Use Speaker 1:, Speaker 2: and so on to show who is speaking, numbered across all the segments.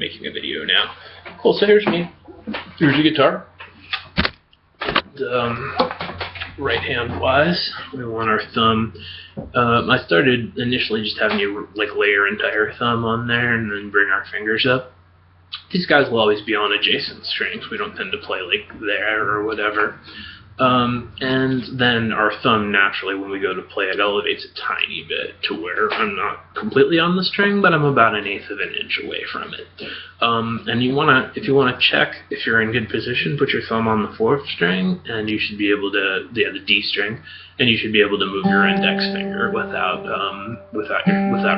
Speaker 1: making a video now. Cool, so here's me. Here's the guitar. Right hand wise, we want our thumb. I started initially just having you like lay your entire thumb on there and then bring our fingers up. These guys will always be on adjacent strings. We don't tend to play like there or whatever. And then our thumb naturally, when we go to play, it elevates a tiny bit to where I'm not completely on the string, but I'm about 1/8 of an inch away from it. And if you wanna check if you're in good position, put your thumb on the 4th string, and you should be able to, the D string, and you should be able to move your index finger without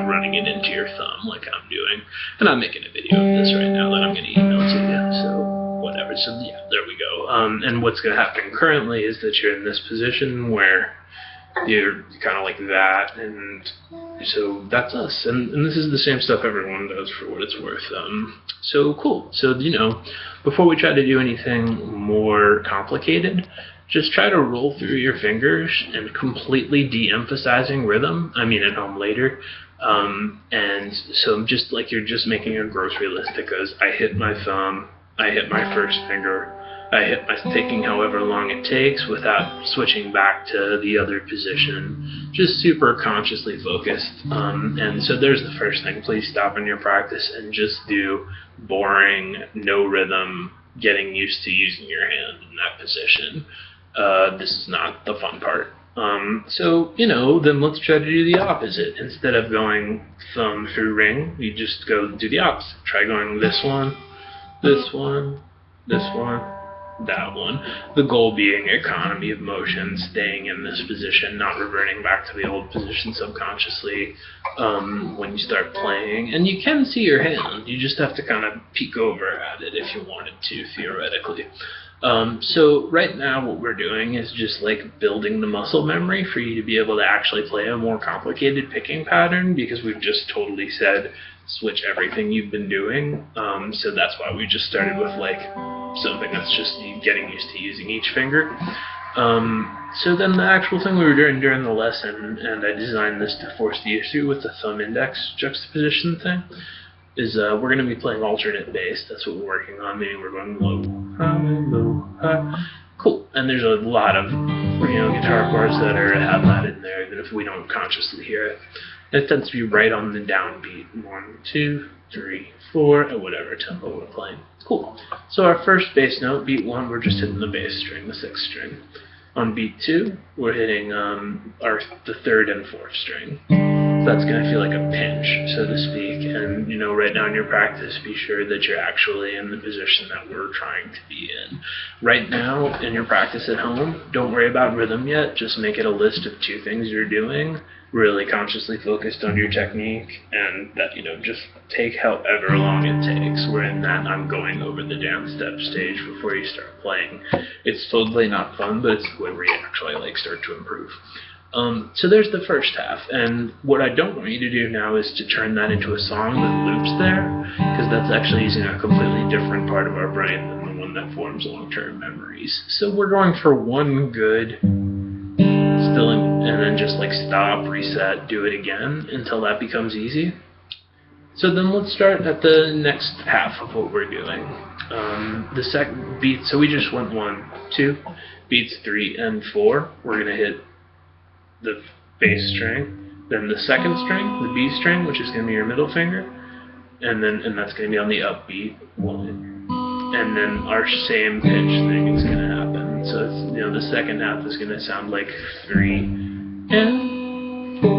Speaker 1: running it into your thumb like I'm doing. And I'm making a video of this right now that I'm gonna email to you. So. Whatever, so yeah, there we go. And what's going to happen currently is that you're in this position where you're kind of like that, and so that's us. And this is the same stuff everyone does for what it's worth. So cool. So, before we try to do anything more complicated, just try to roll through your fingers and completely de-emphasizing rhythm. I mean, at home later. And so just like you're just making a grocery list that goes, I hit my thumb, I hit my 1st finger, I hit my taking however long it takes without switching back to the other position, just super consciously focused. And so there's the first thing. Please stop in your practice and just do boring, no rhythm, getting used to using your hand in that position. This is not the fun part. Then let's try to do the opposite. Instead of going thumb through ring, you just go do the opposite. Try going this one, this one, that one. The goal being economy of motion, staying in this position, not reverting back to the old position subconsciously when you start playing. And you can see your hand. You just have to kind of peek over at it if you wanted to, theoretically. So right now what we're doing is just like building the muscle memory for you to be able to actually play a more complicated picking pattern, because we've just totally said switch everything you've been doing. So that's why we just started with like something that's just getting used to using each finger. So then the actual thing we were doing during the lesson, and I designed this to force the issue with the thumb index juxtaposition thing, is we're going to be playing alternate bass. That's what we're working on, meaning we're going low, high. Cool. And there's a lot of guitar chords that have that in there, that if we don't consciously hear it, it tends to be right on the downbeat. 1, 2, 3, 4, at whatever tempo we're playing. Cool. So our first bass note, beat 1, we're just hitting the bass string, the 6th string. On beat 2, we're hitting the 3rd and 4th string. So that's going to feel like a pinch, so to speak. And right now in your practice, be sure that you're actually in the position that we're trying to be in. Right now in your practice at home, don't worry about rhythm yet. Just make it a list of 2 things you're doing, really consciously focused on your technique, and that, just take however long it takes. We're in that I'm going over the dance step stage before you start playing. It's totally not fun, but it's where you actually start to improve. So there's the first half, and what I don't want you to do now is to turn that into a song that loops there, because that's actually using a completely different part of our brain than the one that forms long-term memories. So we're going for one good and then just stop, reset, do it again until that becomes easy. So then let's start at the next half of what we're doing. The second beat, so we just went 1, 2, beats 3 and 4. We're going to hit the bass string, then the 2nd string, the B string, which is going to be your middle finger, and that's going to be on the upbeat 1. And then our same pitch thing is going to happen. So it's, the second half is going to sound like 3 and 4,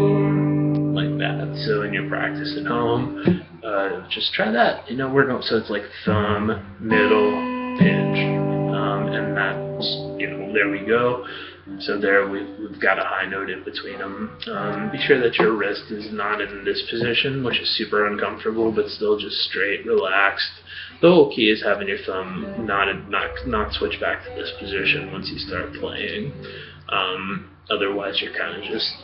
Speaker 1: like that. So in your practice at home, just try that. We're going, so it's like thumb, middle, pinch, and that's, there we go. So there we've got a high note in between them. Be sure that your wrist is not in this position, which is super uncomfortable, but still just straight, relaxed. The whole key is having your thumb not switch back to this position once you start playing. Otherwise, you're kind of just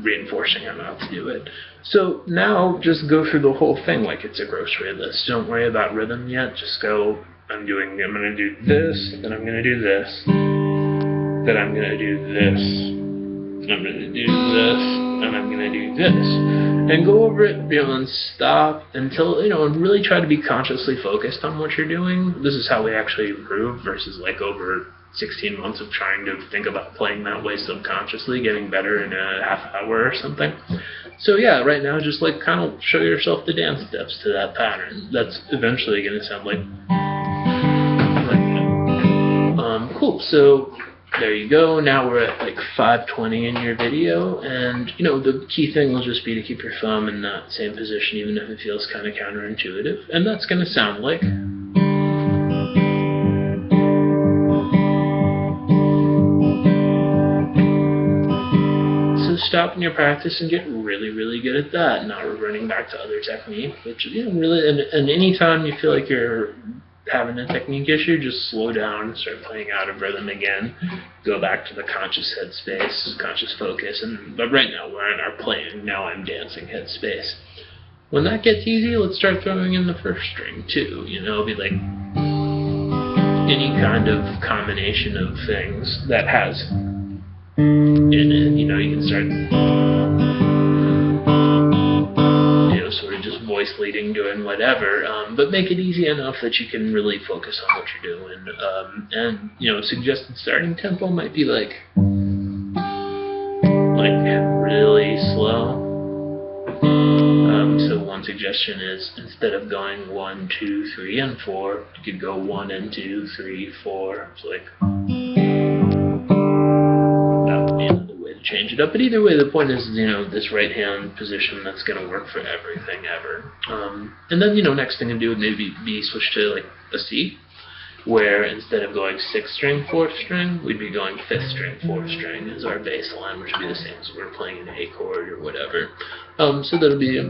Speaker 1: reinforcing how not to do it. So now just go through the whole thing like it's a grocery list. Don't worry about rhythm yet. Just go, I'm going to do this, then I'm going to do this. Then I'm going to do this, and I'm going to do this, and I'm going to do this. And go over it, and stop until, and really try to be consciously focused on what you're doing. This is how we actually improve versus like over 16 months of trying to think about playing that way subconsciously, getting better in a half hour or something. So yeah, right now just like kind of show yourself the dance steps to that pattern. That's eventually going to sound like that. Cool. So there you go. Now we're at like 5:20 in your video, and the key thing will just be to keep your thumb in that same position, even if it feels kind of counterintuitive. And that's going to sound like. So stop in your practice and get really, really good at that. Not reverting back to other technique, which really, and anytime you feel like you're having a technique issue, just slow down, start playing out of rhythm again, go back to the conscious headspace, conscious focus, but right now we're in our playing, now I'm dancing headspace. When that gets easy, let's start throwing in the first string too. It'll be like any kind of combination of things that has in it. You can start sort of just voice leading, doing whatever, but make it easy enough that you can really focus on what you're doing. And suggested starting tempo might be like really slow. So one suggestion is, instead of going 1, 2, 3, and 4, you could go 1 and 2, 3, 4. It's like change it up, but either way, the point is, this right hand position that's going to work for everything ever. And then, next thing to do would maybe be switch to like a C, where instead of going 6th string, 4th string, we'd be going 5th string, 4th string as our bass line, which would be the same as we're playing an A chord or whatever. So that'll be so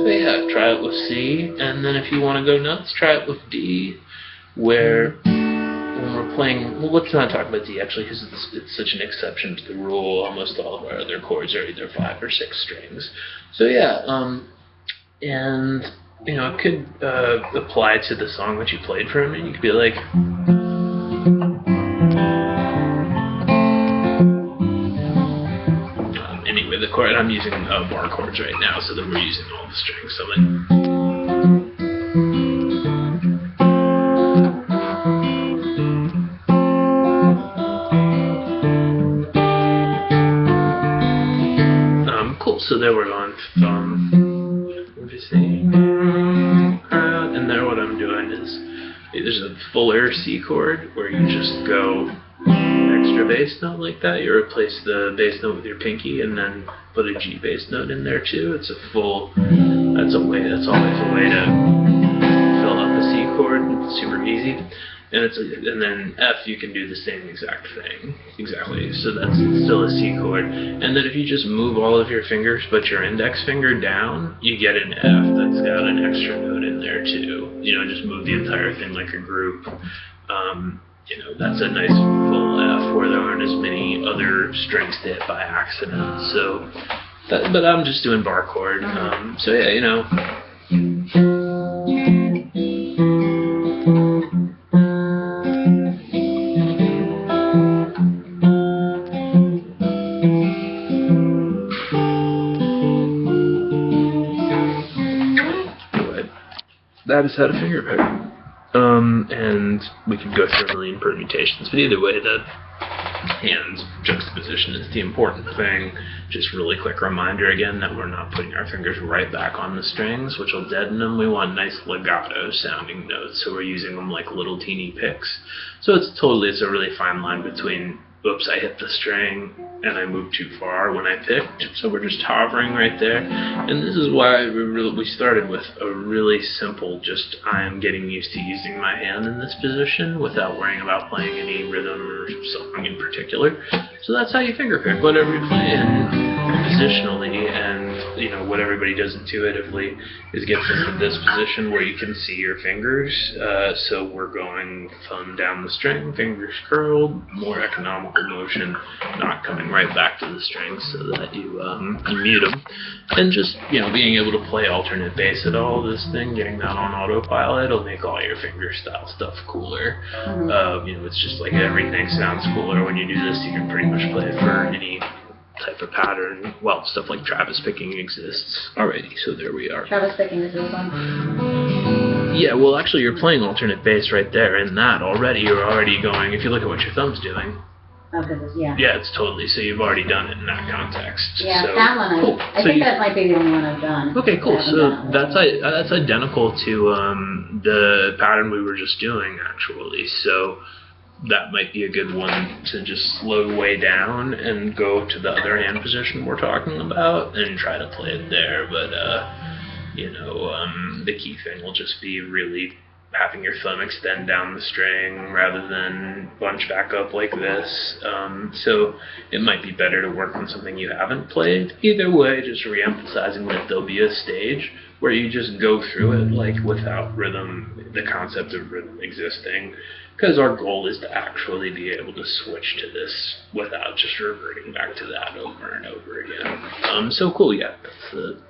Speaker 1: yeah, try it with C, and then if you want to go nuts, try it with D, where when we're playing, well, let's not talk about D actually, because it's such an exception to the rule. Almost all of our other chords are either 5 or 6 strings. So yeah, and it could apply to the song that you played for a minute. You could be like, anyway, the chord, I'm using bar chords right now, so that we're using all the strings. So like. So there we're on thumb, and there what I'm doing is, there's a fuller C chord where you just go extra bass note like that. You replace the bass note with your pinky and then put a G bass note in there too. It's a full, that's always a way to fill out the C chord. It's super easy. And then F, you can do the same exact thing. Exactly. So that's still a C chord. And then if you just move all of your fingers but your index finger down, you get an F that's got an extra note in there too. Just move the entire thing like a group. That's a nice full F where there aren't as many other strings to hit by accident. So, but I'm just doing bar chord. So yeah, that is how to finger pick. And we could go through a million permutations, but either way, the hand juxtaposition is the important thing. Just really quick reminder again that we're not putting our fingers right back on the strings, which will deaden them. We want nice legato sounding notes, so we're using them like little teeny picks. So it's a really fine line between, oops, I hit the string and I moved too far when I picked. So we're just hovering right there. And this is why we started with a really simple, just I am getting used to using my hand in this position without worrying about playing any rhythm or song in particular. So that's how you finger pick, whatever you're playing positionally, and what everybody does intuitively is gets into this position where you can see your fingers. So we're going thumb down the string, fingers curled, more economical motion, not coming right back to the string so that you mute them. And just, being able to play alternate bass at all, this thing, getting that on autopilot, will make all your fingerstyle stuff cooler. It's just like everything sounds cooler when you do this. You can pretty much play it for any type of pattern. Well, stuff like Travis picking exists. Alrighty, so there we are.
Speaker 2: Travis picking is this one?
Speaker 1: Yeah, well, actually, you're playing alternate bass right there in that already. You're already going, if you look at what your thumb's doing.
Speaker 2: Oh, because yeah.
Speaker 1: Yeah, it's totally, so you've already done it in that context.
Speaker 2: Yeah,
Speaker 1: so,
Speaker 2: that one,
Speaker 1: cool.
Speaker 2: I think that might be the only one I've done.
Speaker 1: Okay, cool. So that's identical to the pattern we were just doing, actually. So that might be a good one to just slow way down and go to the other hand position we're talking about and try to play it there. But, the key thing will just be really having your thumb extend down the string rather than bunch back up like this. So it might be better to work on something you haven't played. Either way, just re-emphasizing that there'll be a stage where you just go through it like without rhythm, the concept of rhythm existing. Because our goal is to actually be able to switch to this without just reverting back to that over and over again. So cool, yeah, that's the